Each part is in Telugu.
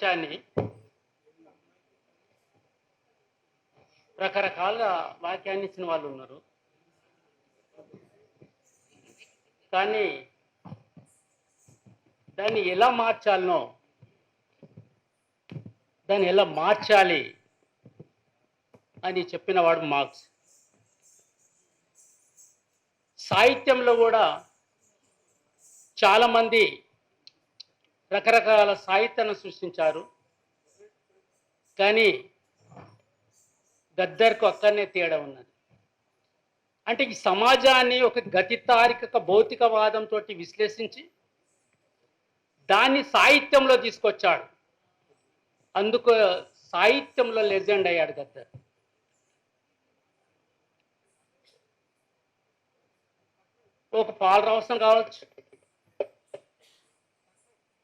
అంశాన్ని రకరకాలుగా వాక్యాన్ని ఇచ్చిన వాళ్ళు ఉన్నారు. కానీ దాన్ని ఎలా మార్చాలనో, దాన్ని ఎలా మార్చాలి అని చెప్పినవాడు మార్క్స్. సాహిత్యంలో కూడా చాలామంది రకరకాల సాహిత్యాన్ని సృష్టించారు. కానీ గద్దర్కు అక్కడనే తేడా ఉన్నది. అంటే ఈ సమాజాన్ని ఒక గతితారిక భౌతికవాదంతో విశ్లేషించి దాన్ని సాహిత్యంలో తీసుకొచ్చాడు. అందుకు సాహిత్యంలో లెజెండ్ అయ్యాడు గద్దర్. ఒక పాలరావసం కావచ్చు,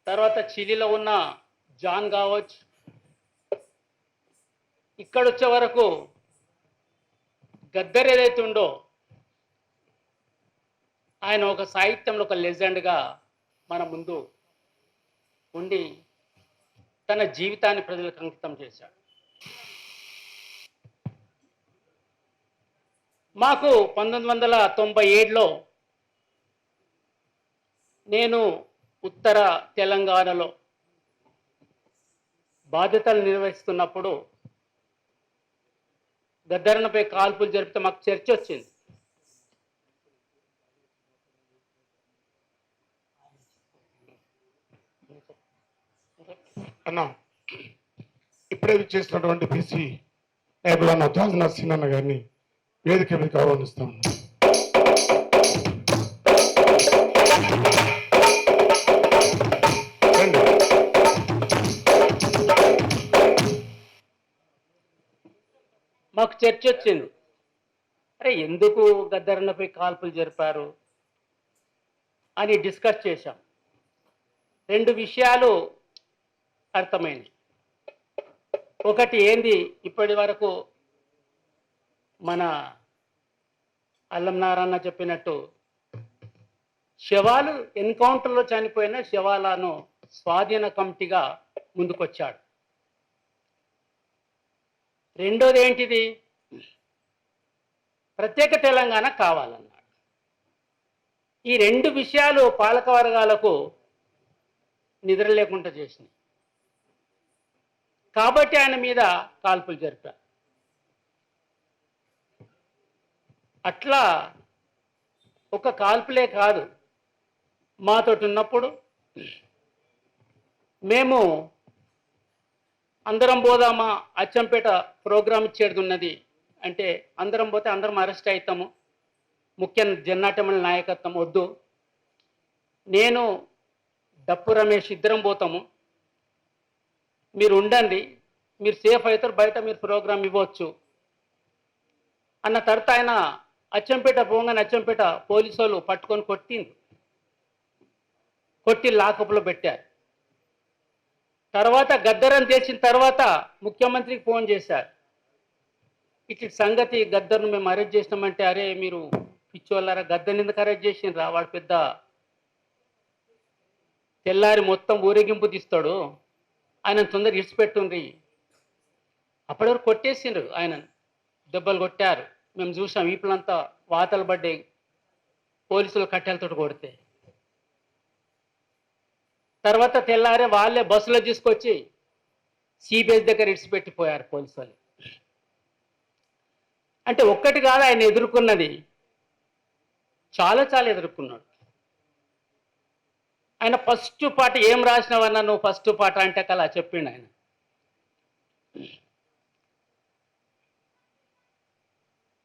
తర్వాత చిలీలో ఉన్న జాన్ కావచ్చు, ఇక్కడ వచ్చే వరకు గద్దర్ ఏదైతే ఉందో ఆయన ఒక సాహిత్యంలో ఒక లెజెండ్గా మన ముందు ఉండి తన జీవితాన్ని ప్రజలకు అంకితం చేశాడు. మాకు 1997లో నేను ఉత్తర తెలంగాణలో బాధ్యతలు నిర్వహిస్తున్నప్పుడు గద్దరన్నపై కాల్పులు జరిపితే మాకు చర్చ వచ్చింది. అన్న ఇప్పుడే చేసినటువంటి బీసీ నాయకులు అన్న తాజ్ నర్సింగ్ అన్న గారిని వేదిక మీదకి ఆహ్వానిస్తాం. మాకు చర్చ వచ్చింది. అరే ఎందుకు గద్దరన్నపై కాల్పులు జరిపారు అని డిస్కస్ చేశాం. రెండు విషయాలు అర్థమైంది. ఒకటి ఏంది, ఇప్పటి వరకు మన అల్లం నారాయణ చెప్పినట్టు శవాలు ఎన్కౌంటర్లో చనిపోయిన శవాలను స్వాధీన కమిటీగా ముందుకొచ్చాడు. రెండోది ఏంటిది, ప్రత్యేక తెలంగాణ కావాలన్నాడు. ఈ రెండు విషయాలు పాలక వర్గాలకు నిద్ర లేకుండా చేసినాయి. కాబట్టి ఆయన మీద కాల్పులు జరిపారు. అట్లా ఒక కాల్పులే కాదు, మాతోటి ఉన్నప్పుడు మేము అందరం పోదామా, అచ్చంపేట ప్రోగ్రాం ఇచ్చేది ఉన్నది అంటే అందరం పోతే అందరం అరెస్ట్ అవుతాము, ముఖ్య జన్నాటమల నాయకత్వం వద్దు, నేను డప్పు రమేష్ ఇద్దరం పోతాము, మీరు ఉండండి, మీరు సేఫ్ అవుతారు, బయట మీరు ప్రోగ్రాం ఇవ్వచ్చు అన్న తర్వాత ఆయన అచ్చంపేట పోగానే అచ్చంపేట పోలీసు వాళ్ళు పట్టుకొని కొట్టి లాకప్లో పెట్టారు. తర్వాత గద్దరని చేసిన తర్వాత ముఖ్యమంత్రికి ఫోన్ చేశారు, ఇట్లా సంగతి గద్దర్ను మేము అరెస్ట్ చేసినామంటే, అరే మీరు పిచ్చోళ్ళారా, గద్దర్ని ఎందుకు అరెస్ట్ చేసిండ్రా, వాడు పెద్ద తెల్లారి మొత్తం ఊరేగింపు తీస్తాడు, ఆయన తొందరగా ఇడిచిపెట్టుండ్రి. అప్పటి వరకు కొట్టేసిండ్రు, ఆయన దెబ్బలు కొట్టారు, మేము చూసాం, వీపులంతా వాతలు పడ్డాయి పోలీసులు కట్టెలతో కొడితే. తర్వాత తెల్లారే వాళ్ళే బస్సులో తీసుకొచ్చి సిబిఎస్ దగ్గర ఇడిచిపెట్టిపోయారు పోలీసు వాళ్ళు. అంటే ఒక్కటి కాదు, ఆయన ఎదుర్కొన్నది చాలా ఎదుర్కొన్నాడు. ఆయన ఫస్ట్ పాట ఏం రాసినవన్నా నువ్వు ఫస్ట్ పాట అంటే కలా చెప్పిండు ఆయన.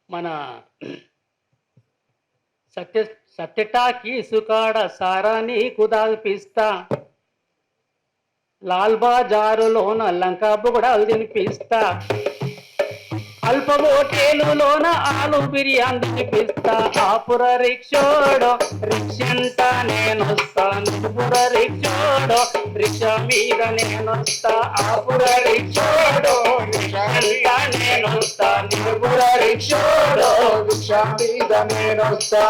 మన సత్యటాకి సుకాడ సారా నీకు దాగిపిస్తా, లాల్ బాజారులోన లంకా బుగడాలు తినిపిస్తా, అల్ప హోటేలులోన ఆలు బిర్యానీ తినిపిస్తా, ఆపుర రిక్షోడో రిక్షంట నేనొస్తా, నిపుర రిక్షోడో రిక్షా మీద నేనొస్తా, ఆపుర రిక్షోడో రిక్షంట నేనొస్తా, నిపుర రిక్షోడో రిక్షా మీద నేనొస్తా.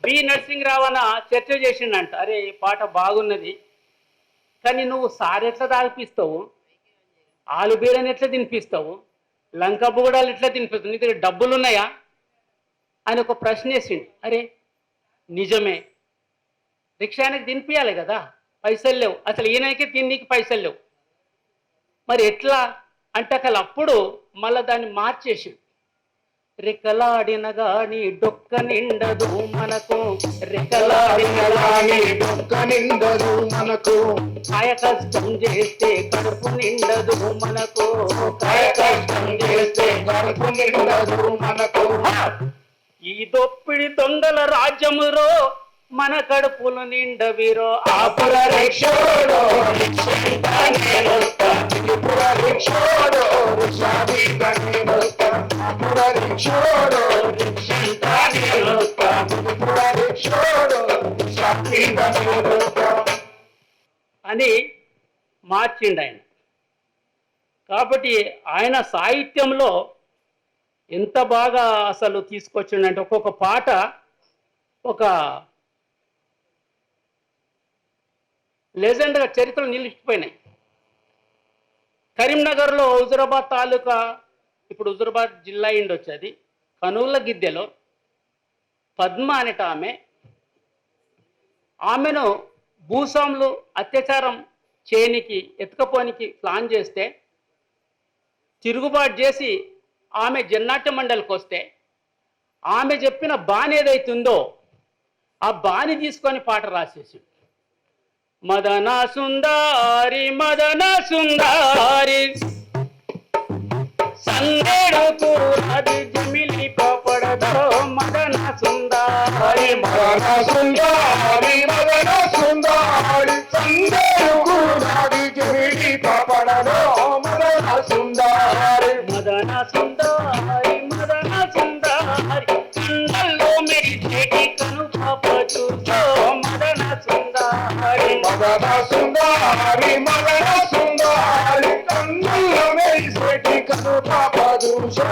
బి నరసింహరావు అన్న చర్చ చేసిండంట, అరే ఈ పాట బాగున్నది కానీ నువ్వు సారు ఎట్లా తాగిపిస్తావు, ఆలు బీరని ఎట్లా తినిపిస్తావు, లంక బుగడాలు ఎట్లా తినిపిస్తావు, నీ దగ్గర డబ్బులు ఉన్నాయా అని ఒక ప్రశ్న వేసిండు. అరే నిజమే, రిక్షానికి తినిపించాలి కదా, పైసలు లేవు, అసలు ఈయనకి తిండికి పైసలు లేవు, మరి ఎట్లా అంటే అప్పుడు మళ్ళీ దాన్ని మార్చేసి రెక్కలాడిన గాని డొక్క నిండదు మనకు, రెక్కలాడిన గాని డొక్క నిండదు మనకు, కాయ కష్టం చేస్తే కడుపు నిండదు మనకు, కాయ కష్టం చేస్తే కడుపు నిండదు మనకు. ఈ దొప్పిడి దొంగల రాజ్యమురో మన కడుపులు నిండవిరో. ఆపుర రిక్షోడో అని మార్చిండు ఆయన. కాబట్టి ఆయన సాహిత్యంలో ఎంత బాగా అసలు తీసుకొచ్చిండంటే ఒక్కొక్క పాట ఒక లెజెండ్గా చరిత్రలు నిలిచిపోయినాయి. కరీంనగర్లో హుజురాబాద్ తాలూకా, ఇప్పుడు హుజురాబాద్ జిల్లా అయిండొచ్చు, అది కనూళ్ళ గిద్దెలో పద్మ అనేట ఆమెను భూస్వాములు అత్యాచారం చేయనికి ఎత్తుకపోనికి ప్లాన్ చేస్తే తిరుగుబాటు చేసి ఆమె జన్నాట్య మండలికి వస్తే ఆమె చెప్పిన బాణి ఏదైతుందో ఆ బాణి తీసుకొని పాట రాసేసి మదన సుందారి మదన సుందారి సందేడుకు అది జమిలి పడదో మదన సుందారి మదన సుందారి మదన సుందారి సందేడుకు అది జమిలి పడదో మదన సుందారి మదన సుందారి మదన సుందారి కండల్లో మెరిచేటి కను పాప చూసో మదన సుందారి మదన సుందారి మదన సుందారి కండల్లో మెరిచేటి కను పాప చూసో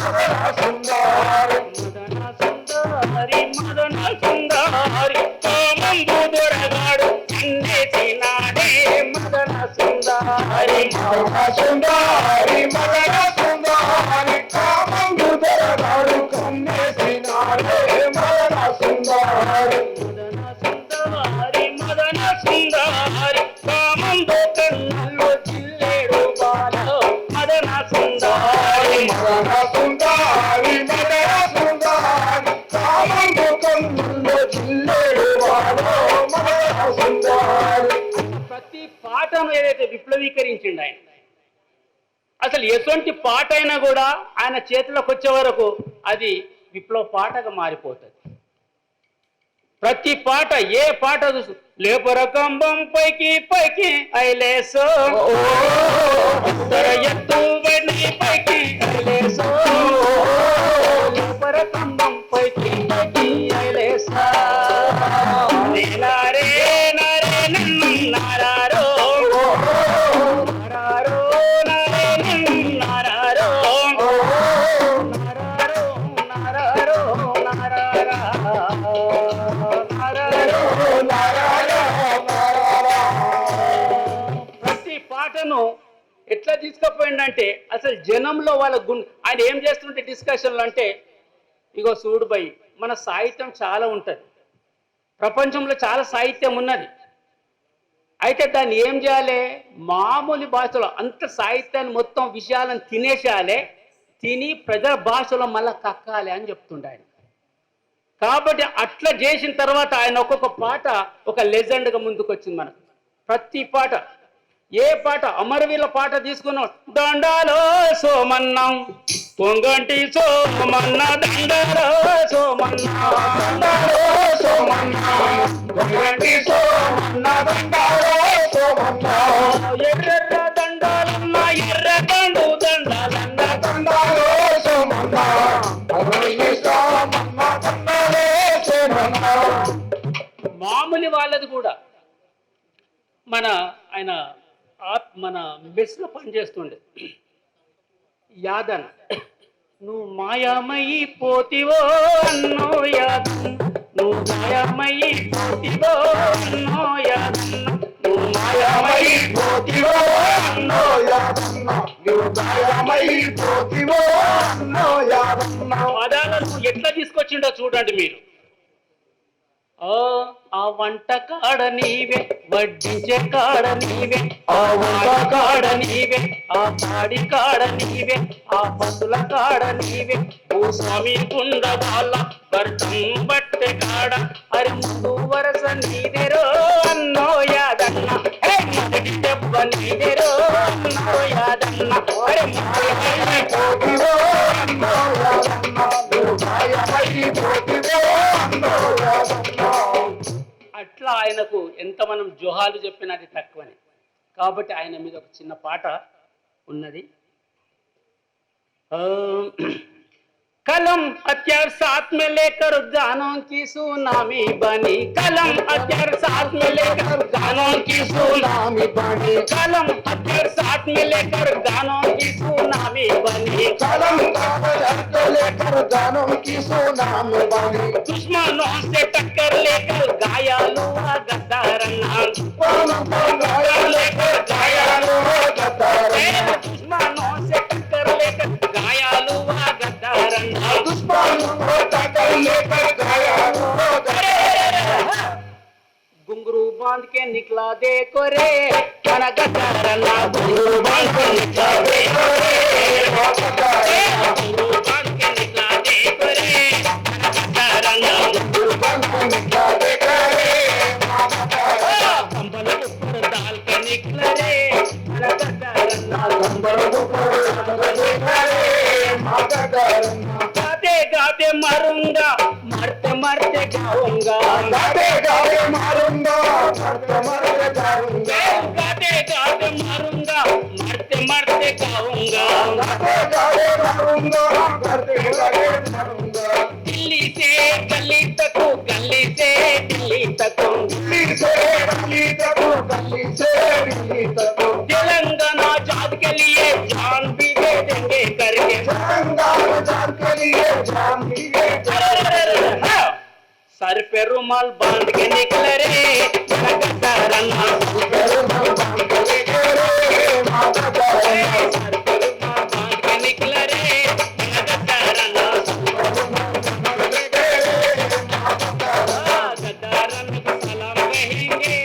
మదన సుందారి మదన సుందారి మదన సుందారి కామంబు దొరగాడు అందేసినాడే మదన సుందారి మదన సుందారి మదన సుందారి కామంబు దొరగాడు కన్నేసినాడే మదన సుందారి మదన సుందారి మదన సుందారి కామంబు కన్నుల్లో జిల్లేడు బాలో మదన సుందారి మదన సుందారి మదన సుందారి కామంబు కన్నుల్లో జిల్లేడు బాలో మదన సుందారి. ప్రతి పాటను ఏదైతే విప్లవీకరించిండు ఆయన, అసలు ఎటువంటి పాట అయినా కూడా ఆయన చేతిలోకి వచ్చే వరకు అది విప్లవ పాటగా మారిపోతుంది. ప్రతి పాట, ఏ పాట చూసు లేపర కంబం పైకి పైకి ఐలేసో ఎత్తు వెండి పైకి ఐలేసో లేపర కంబం పైకి పైకి ఐలేసా నారే నారే నారారో నారారో నారే నారారో నారారో నారారో ప్రతి పాటను ఎట్లా తీసుకుపోయిందంటే అసలు జనంలో వాళ్ళ ఆయన ఏం చేస్తుంటే డిస్కషన్లు అంటే, ఇగో చూడు బై, మన సాహిత్యం చాలా ఉంటుంది, ప్రపంచంలో చాలా సాహిత్యం ఉన్నది, అయితే దాన్ని ఏం చేయాలి, మామూలు భాషలో అంత సాహిత్యాన్ని మొత్తం విషయాలను తినేసేయాలి, తిని ప్రజల భాషలో మళ్ళీ కక్కాలి అని చెప్తుండే ఆయన. కాబట్టి అట్లా చేసిన తర్వాత ఆయన ఒక్కొక్క పాట ఒక లెజెండ్గా ముందుకు వచ్చింది మనకు. ప్రతి పాట, ఏ పాట, అమరవీల పాట తీసుకున్నాం, దండాలో సోమన్నం పొంగంటి సోమన్న దండాలో సోమన్న దండాలో సోమన్న పొంగంటి సోమన్న దండాలో సోమన్న ఎర్ర దండాలన్న ఎర్ర దండు దండాలన్న దండాలో సోమన్న పొంగంటి సోమన్న దండాలో సోమన్న. మామూలు వాళ్ళది కూడా ఆయన మన మెస్లో పనిచేస్తుండే యాదన్, నువ్వు మాయామయ్యి పోతివో అన్నో యాదన్, నువ్వు మాయామయ్యి పోతివో అన్నో యాదన్, నువ్వు మాయామయ్యి పోతివో అన్నో యాదన్న నువ్వు గాయమైపోతివో అన్నో యాదన్న. పదాలను ఎట్లా తీసుకొచ్చిండో చూడండి మీరు. ఆ వంట కాడ నీవే, వడ్డించే కాడ నీవే, ఆ వంట కాడ నీవే, ఆ పాడి కాడ నీవే, ఆ పసుల కాడ నీవే, భూస్వామి గుండ వాళ్ళ భర్తం బట్టె కాడ అరి ముందు వరస నీదెరో అన్నో యాదన్న. మొదటి దెబ్బ నీదెరో అన్నో యాదన్న. అరే పోతివో అన్నో యాదన్న నువ్వు గాయమైపోతివో అన్నో యాదన్న. అట్లా ఆయనకు ఎంత మనం జోహాలు చెప్పినా అది తక్కువనే. కాబట్టి ఆయన మీద ఒక చిన్న పాట ఉన్నది. कलम हथियार साथ में लेकर गानों की सुनामी बनी, कलम हथियार साथ में लेकर गानों की सुनामी बनी, कलम हथियार साथ में लेकर गानों की सुनामी बनी, कलम हथियार लेकर गानों की सुनामी बनी, दुश्मनों से टक्कर लेकर घायल हुआ गद्दारन्ना, लेकर घायल हुआ गद्दारन्ना, दुश्मनों से टक्कर लेकर घायल हुआ गद्दारन्ना, घुंघरू बांध के निकला देखो रे मना गद्दारन्ना, घुंघरू बांध के निकला देखो रे, घुंघरू बांध के निकला देखो रे मना गद्दारन्ना, घुंघरू बांध के निकला देखो रे, कंबल ऊपर डाल के निकला रे मना गद्दारन्ना, कंबल ऊपर डाल के निकला रे मना गद्दारन्ना, गाते गाते मारूंगा मरते मरते गाऊंगा, गाते गाते मारूंगा मरते मरते गाऊंगा, गाते गाते मारूंगा मरते मरते गाऊंगा, गाते गाते मारूंगा मरते मरते गाऊंगा, दिल्ली से गली तक, गली से दिल्ली तक, दिल्ली से दिल्ली तक, दिल्ली से दिल्ली तक, तेलंगाना आजाद के लिए जान भी दे देंगे करके, तेलंगाना आजाद के लिए जान भी दे देंगे, सर पे रुमाल बांध के निकले रे मना गद्दारन्ना, सर पे रुमाल बांध के निकले रे मना गद्दारन्ना, सर पे रुमाल बांध के निकले रे मना गद्दारन्ना, गद्दारन्ना को सलाम कहेंगे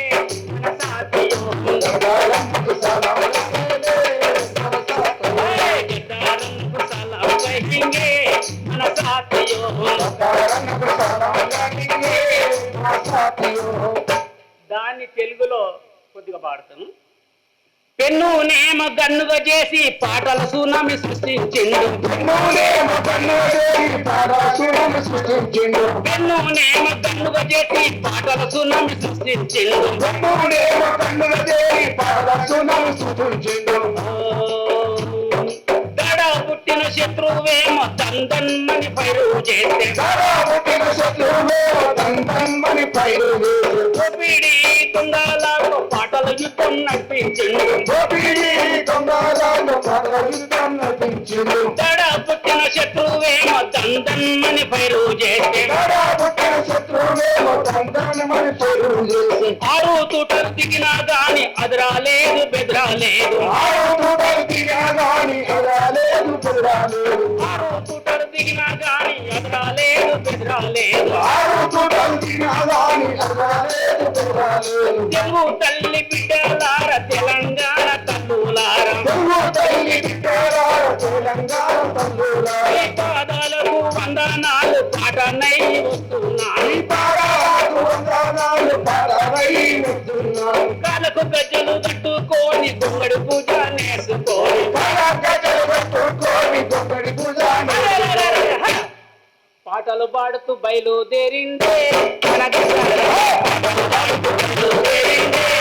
मना साथियों, गद्दारन्ना को सलाम कहेंगे गद्दारन्ना को सलाम कहेंगे मना साथियों, गद्दारन्ना को सलाम कहेंगे मना साथियों. దాన్ని తెలుగులో కొద్దిగా పాడతాను. పెన్ను నేమ గన్నుగా చేసి పాటల సునామీ సృష్టించిండు, పెన్నునేమో గన్నుగా చేసి పాటల సునామీ సృష్టించిండు, పెన్ను నేమ గన్నుగా చేసి పాటల సునామీ సృష్టించిండు, పెన్నునేమో గన్నుగా చేసి పాటల సునామీ సృష్టించిండు, దడ పుట్టిన శత్రువేమో దందన్మని పైరు చేస్తే, దడా పుట్టిన శత్రువేమో దందన్మని పైరు చేసి, దోపిడీ దొంగలకు పాటల యుద్ధం నడిపించిండు, దోపిడీ దొంగలను పాటల యుద్ధం నడిపించిండు, దడ పుట్టిన శత్రువేమో దందన్మని పైరు చేస్తే, దడా పుట్టిన శత్రువేమో దందన్మని పైరు చేసి, ఆరు తూటలు దిగినా గాని అదరాలేదు బెదరాలేదు, ఆరు తూటలు దిగినా గాని అదరాలేదు బెదరాలేదు, ఆరు తూటలు దిగినా గాని అదరాలేదు బెదరాలేదు, ఆరు తూటలు దిగినా గాని అదరాలేదు బెదరాలేదు, తెలుగు తల్లి బిడ్డలార తెలంగాణ తల్లులార, తెలుగు తల్లి బిడ్డలార తెలంగాణ తల్లులార, ఈ పాదాలకు వందనాలు పాటనై వస్తున్నాను, ఈ పాదాలకు వందనాలు పాటనై వస్తున్నాను, కాళ్ళకు గజ్జలు కట్టుకొని గొంగడి పూజ నేర్చుకోని, గజలు పట్టుకొని గొప్పడి పూజాని పాటలు పాడుతూ బయలుదేరిండే మన గద్దారన్న, పాటలు పాడుతూ బయలుదేరిండే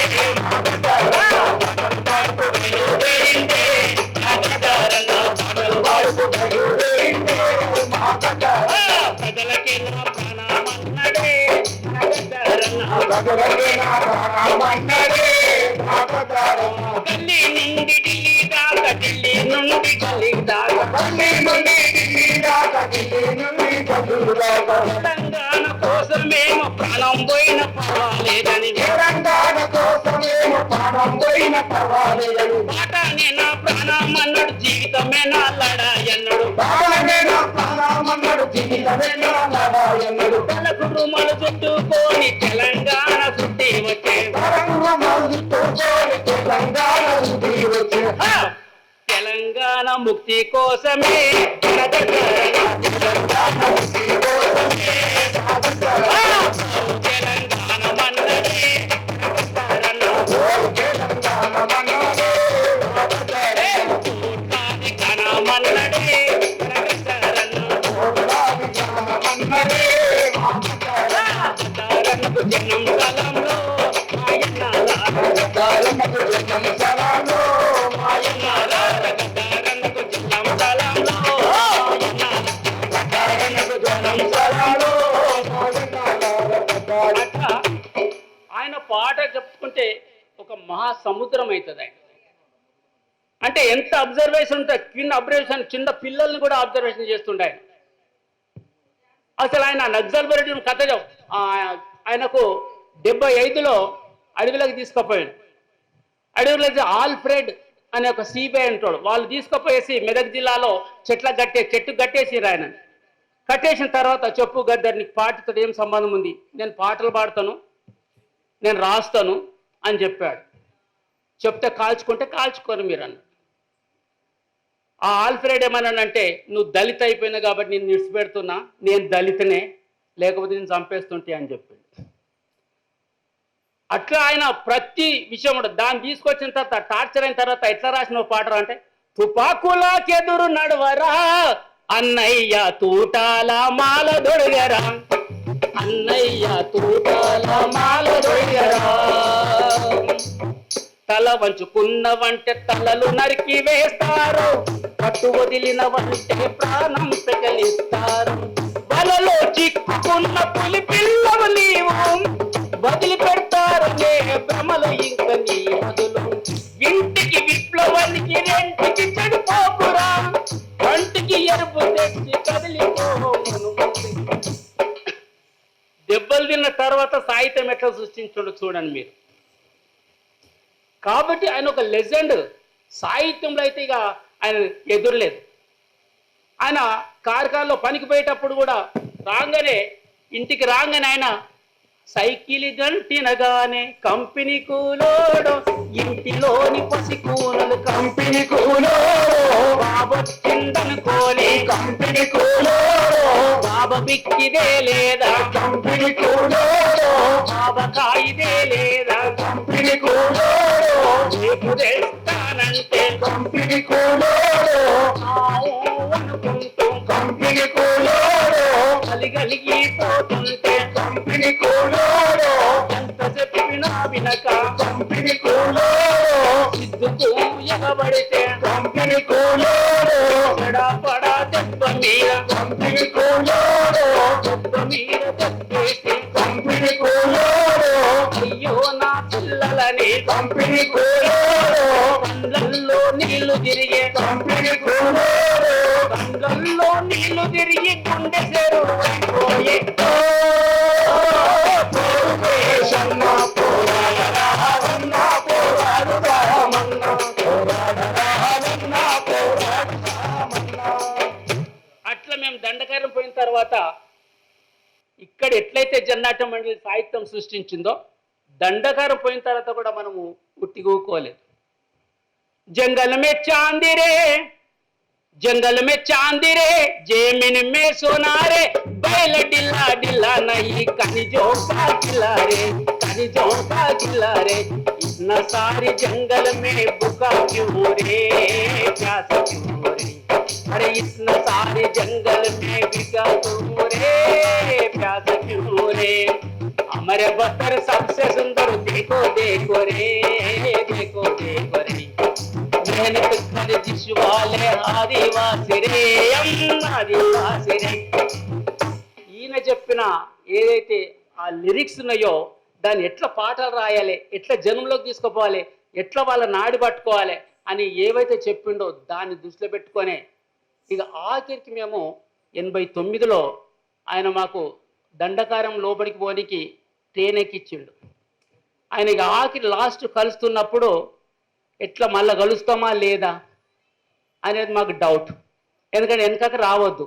బయలుదేరిండే మన గద్దారన్న, పాటలు పాడుతూ బయలుదేరిండే మా గద్దారన్న, ప్రజలకి నా ప్రాణమన్నడే మన గద్దారన్న, ప్రజలకి నా ప్రాణమన్నడే మా గద్దారన్న, గల్లీ నుండి ఢిల్లీ దాకా, ఢిల్లీ నుండి గల్లీ దాకా, ఢిల్లీ నుండి ఢిల్లీ దాకా, ఢిల్లీ నుండి గల్లు దాకా, తెలంగాణ కోసమేమో ప్రాణం పోయిన పర్వాలేదని, తెలంగాణ కోసమేమో ప్రాణం పోయిన పాటనే నా ప్రాణం అన్నాడు, జీవితమే నా లడాయి అన్నాడు. తలకు రుమాలు చుట్టుకొని తెలంగాణ చుట్టి వచ్చే తెలంగాణ ముక్తి కోసమే తెలంగాణ మన్నడే మన్నడే జనం స్థలంలో ఆయన పాట చెప్పుకుంటే ఒక మహాసముద్రం అవుతుంది ఆయన. అంటే ఎంత అబ్జర్వేషన్ ఉంటుంది, కింద అబ్జర్వేషన్, చిన్న పిల్లల్ని కూడా అబ్జర్వేషన్ చేస్తుండే ఆయన. అసలు ఆయన నక్సల్ బరెడ్డి కథ ఆయనకు 75లో అడవిలోకి తీసుకుపోయాడు. అడవిలోకి ఆల్ఫ్రెడ్ అనే ఒక సిబిఐ అంటాడు, వాళ్ళు తీసుకుపోయేసి మెదక్ జిల్లాలో చెట్టు కట్టేసిరు ఆయన. కట్టేసిన తర్వాత చెప్పు గద్దర్, నీకు పాటతో ఏం సంబంధం ఉంది, నేను పాటలు పాడతాను, నేను రాస్తాను అని చెప్పాడు. చెప్తే కాల్చుకుంటే కాల్చుకోరు మీరు అన్న. ఆ ఆల్ఫ్రెడ్ ఏమన్నానంటే, నువ్వు దళిత అయిపోయినా కాబట్టి నేను నిడిచిపెడుతున్నా, నేను దళితనే, లేకపోతే నేను చంపేస్తుంటే అని చెప్పాడు. అట్లా ఆయన ప్రతి విషయం కూడా దాన్ని తీసుకొచ్చిన తర్వాత టార్చర్ అయిన తర్వాత ఎట్లా రాసిన పాట అంటే, తుపాకులకెదురు నడవరా అన్నయ్య తూటాల మాల దొడిగరా, అన్నయ్య తూటాల మాల దొడిగరా, తల వంచుకున్న వంటే తలలు నరికి వేస్తారు, పట్టు వదిలిన వంటే ప్రాణం పెకలిస్తారు, వలలో చిక్కుకున్న పులి పిల్లలు నీవు వదిలిపెడతారు నే భ్రమలు ఇంక నీ మొదలు, ఇంటికి విప్లవానికి రెంటికి చెడిపోకురా, వంటికి ఎరుపు తెచ్చి కదిలిపోను. దెబ్బలు తిన్న తర్వాత సాహిత్యం ఎట్లా సృష్టించండు చూడండి మీరు. కాబట్టి ఆయన ఒక లెజెండ్. సాహిత్యంలో అయితే ఇక ఆయన ఎదురులేదు. ఆయన కార్ఖానలో పనికి పోయేటప్పుడు కూడా ఇంటికి రాగానే ఆయన సైకిల్ గంటినగానే కంపెనీ కూలోడు, ఇంటిలోని పసి కూనలు కంపెనీ కూలోడు, బాబొచ్చిందనుకోని కంపెనీ కూలోడు, బాబా బిక్కిదే లేదా కంపెనీ కూలోడు, బాబా కాయిదే లేదా కంపెనీ కూలోడు, రేపు తెస్తానంటే కంపెనీ కూలోడు, అనుకుంటూ కంపెనీ కూలోడు, కలిగిపోతుంటే కంపెనీ కూలోడు, ఎంత చెప్పినా వినక కంపెనీ కూలోడు, సిద్ధుకు ఎగబడితే కంపెనీ కూలోడు, పడా దెబ్బ మీద కంపెనీ కూలోడు, దెబ్బ మీద దెబ్బేసి కంపెనీ కూలోడు, అయ్యో నా పిల్లలని కంపెనీ కూలోడు, కళ్ళల్లో నీళ్లు తిరిగే కంపెనీ కూలోడు, కళ్ళల్లో నీళ్లు తిరిగి గుండె చెరువు అయిపోయే అట్లా మేము దండకారం పోయిన తర్వాత ఇక్కడ ఎట్లయితే జన్నాట్య మండలి సాహిత్యం సృష్టించిందో, దండకారం పోయిన తర్వాత కూడా మనము ఉట్టిగూకోలేదు. జంగల్ మే చాందిరే जंगल में चांदिरे जेमिन में सोनारे बैल डिल्ला डिल्ला नहीं कनिजों का खिला रे इतना सारी जंगल में बुका क्यों रे प्यास क्यों रे, अरे इतना सारे जंगल में बिका क्यों रे प्यास क्यों रे, हमारे बतर सबसे सुंदर देखो देखो रे मेहनत कर जिसवाले आदिवासी रे आदिवासी रे. ఈయన చెప్పిన ఏదైతే ఆ లిరిక్స్ ఉన్నాయో దాన్ని ఎట్లా పాటలు రాయాలి, ఎట్లా జనంలోకి తీసుకుపోవాలి, ఎట్లా వాళ్ళ నాడి పట్టుకోవాలి అని ఏవైతే చెప్పిండో దాన్ని దృష్టిలో పెట్టుకొనే ఇక ఆఖరికి మేము 89లో ఆయన మాకు దండకారం లోపలికి పోనీకి ట్రైన్ ఎక్కిచ్చిండు. ఆయన ఇక ఆఖరి లాస్ట్ కలుస్తున్నప్పుడు ఎట్లా మళ్ళీ కలుస్తామా లేదా అనేది మాకు డౌట్. ఎందుకంటే వెనకకు రావద్దు.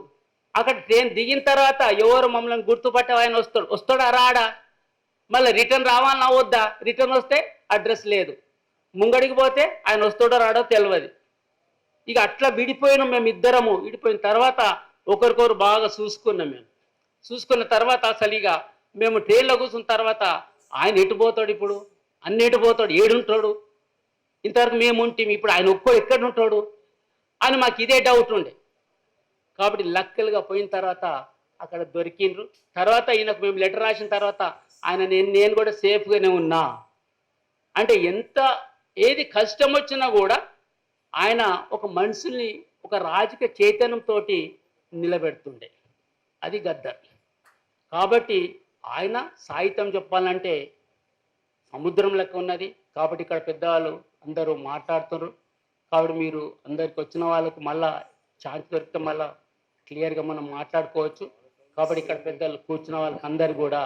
అక్కడ ట్రైన్ దిగిన తర్వాత ఎవరు మమ్మల్ని గుర్తుపట్టే ఆయన వస్తాడా రాడా, మళ్ళీ రిటర్న్ రావాలన్నా వద్దా, రిటర్న్ వస్తే అడ్రస్ లేదు, ముంగడికి పోతే ఆయన వస్తాడో రాడో తెలియదు. ఇక అట్లా విడిపోయినాం మేము ఇద్దరము. విడిపోయిన తర్వాత ఒకరికొకరు బాగా చూసుకున్నాం. మేము చూసుకున్న తర్వాత అసలు ఇక మేము ట్రైన్లో కూర్చున్న తర్వాత ఆయన ఎటు పోతాడు, ఇప్పుడు అన్ని ఎటు పోతాడు, ఏడుంటాడు, ఇంతవరకు మేము ఉంటాం, ఇప్పుడు ఆయన ఒక్కో ఎక్కడ ఉంటాడు అని మాకు ఇదే డౌట్ ఉండే. కాబట్టి లక్కలుగా పోయిన తర్వాత అక్కడ దొరికిండ్రు. తర్వాత ఈయనకు మేము లెటర్ రాసిన తర్వాత ఆయన నేను కూడా సేఫ్గానే ఉన్నా అంటే, ఎంత ఏది కష్టం వచ్చినా కూడా ఆయన ఒక మనుషుల్ని ఒక రాజకీయ చైతన్యంతో నిలబెడుతుండే, అది గద్దర్. కాబట్టి ఆయన సాహిత్యం చెప్పాలంటే సముద్రం లెక్క ఉన్నది. కాబట్టి ఇక్కడ పెద్దవాళ్ళు అందరూ మాట్లాడుతున్నారు. కాబట్టి మీరు అందరికి వచ్చిన వాళ్ళకు మళ్ళా ఛాన్స్ దొరికితే మళ్ళా క్లియర్గా మనం మాట్లాడుకోవచ్చు. కాబట్టి ఇక్కడ పెద్దలు కూర్చున్న వాళ్ళకి అందరు కూడా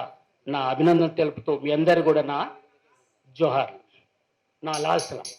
నా అభినందన తెలుపుతూ మీ అందరు కూడా నా జోహార్, నా లాల్ సలాం.